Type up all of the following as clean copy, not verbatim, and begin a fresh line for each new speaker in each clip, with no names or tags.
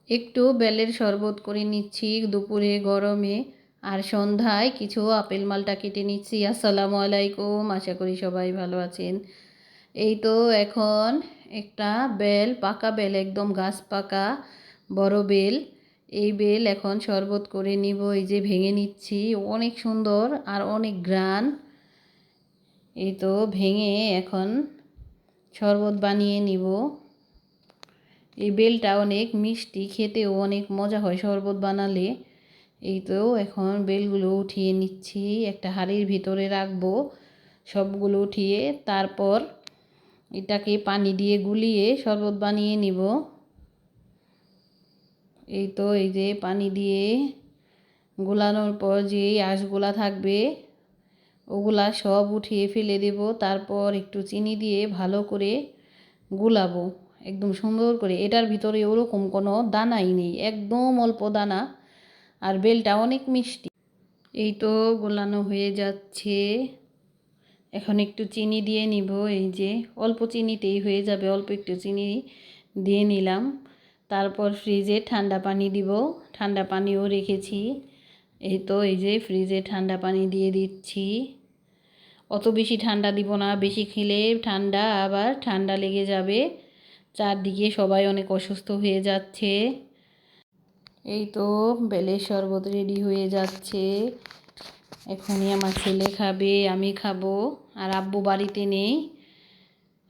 একটু বেলের শরবত করে নিচ্ছি দুপুরে গরমে, আর সন্ধ্যায় কিছু আপেল মালটা কেটে নিচ্ছি। আসসালামু আলাইকুম, আশা করি সবাই ভালো আছেন। এই তো এখন একটা বেল, পাকা বেল, একদম গাছ পাকা বড় বেল, এই বেল এখন শরবত করে নিব। এই যে ভেঙে নিচ্ছি, অনেক সুন্দর আর অনেক ঘ্রাণ। এই তো ভেঙে এখন শরবত বানিয়ে নিব। এই বেলটা অনেক মিষ্টি, খেতেও অনেক মজা হয় শরবত বানালে। এই তো এখন বেলগুলো উঠিয়ে নিচ্ছি, একটা হাঁড়ির ভিতরে রাখবো সবগুলো উঠিয়ে। তারপর এটাকে পানি দিয়ে গুলিয়ে শরবত বানিয়ে নিব। এই তো এই যে পানি দিয়ে গোলানোর পর যে আঁশগুলা থাকবে ওগুলা সব উঠিয়ে ফেলে দেব। তারপর একটু চিনি দিয়ে ভালো করে গুলাবো একদম সুন্দর করে। এটার ভিতরে ওরকম কোনো দানাই নেই, একদম অল্প দানা, আর বেলটা অনেক মিষ্টি। এই তো গোলানো হয়ে যাচ্ছে, এখন একটু চিনি দিয়ে নিব। এই যে অল্প চিনিতেই হয়ে যাবে, অল্প একটু চিনি দিয়ে নিলাম। তারপর ফ্রিজে ঠান্ডা পানি দিব, ঠান্ডা পানিও রেখেছি। এই তো এই যে ফ্রিজে ঠান্ডা পানি দিয়ে দিচ্ছি। অত বেশি ঠান্ডা দিব না, বেশি খেলে ঠান্ডা আবার ঠান্ডা লেগে যাবে। চারদিকে সবাই অনেক অসুস্থ হয়ে যাচ্ছে। এই তো বেলের শরবত রেডি হয়ে যাচ্ছে। এখনই আমার ছেলে খাবে, আমি খাবো, আর আব্বু বাড়িতে নেই,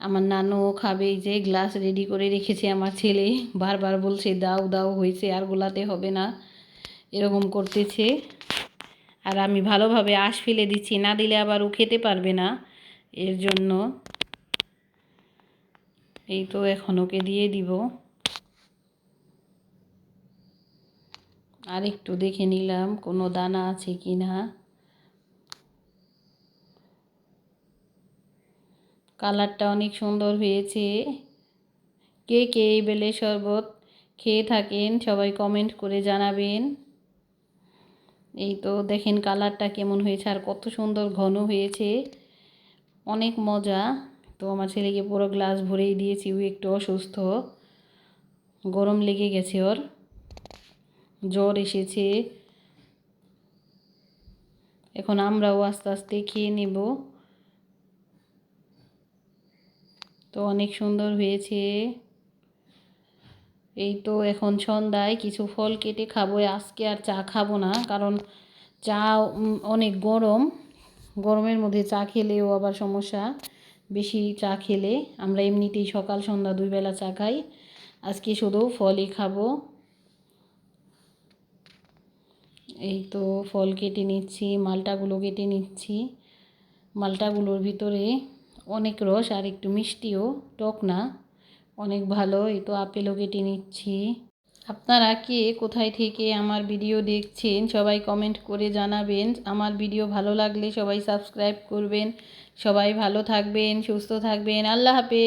আমার নানুও খাবে। এই যে গ্লাস রেডি করে রেখেছে আমার ছেলে, বারবার বলছে দাও দাও, হয়েছে আর গোলাতে হবে না, এরকম করতেছে। আর আমি ভালোভাবে আঁশ ফেলে দিচ্ছি, না দিলে আবার ও খেতে পারবে না, এর জন্য। এই তো এখন ওকে দিয়ে দিব। আর একটু দেখে নিলাম কোনো দানা আছে কি না। কালারটা অনেক সুন্দর হয়েছে। কে কে এই বেলের শরবত খেয়ে থাকেন সবাই কমেন্ট করে জানাবেন। এই তো দেখেন কালারটা কেমন হয়েছে, আর কত সুন্দর ঘন হয়েছে, অনেক মজা। তো আমার ছেলেকে পুরো গ্লাস ভরেই দিয়েছি, ও একটু অসুস্থ, গরম লেগে গেছে, ওর জ্বর এসেছে। এখন আমরাও আস্তে আস্তে খেয়ে নেব। তো অনেক সুন্দর হয়েছে। এই তো এখন সন্ধ্যায় কিছু ফল কেটে খাবো। আজকে আর চা খাবো না, কারণ চা অনেক গরম, গরমের মধ্যে চা খেলেও আবার সমস্যা, বেশি চা খেলে। আমরা এমনিতেই সকাল সন্ধ্যা দুই বেলা চা খাই, আজকে শুধু ফলই খাবো। এই তো ফল কেটে নিচ্ছি, মালটাগুলো কেটে নিচ্ছি। মালটাগুলোর ভিতরে অনেক রস, আর একটু মিষ্টিও, টক না, অনেক ভালো। এই তো আপেলও কেটে নিচ্ছি। আপনারা কে কোথায় থেকে আমার ভিডিও দেখছেন সবাই কমেন্ট করে জানাবেন। আমার ভিডিও ভালো লাগলে সবাই সাবস্ক্রাইব করবেন। সবাই ভালো থাকবেন, সুস্থ থাকবেন। আল্লাহ হাফেজ।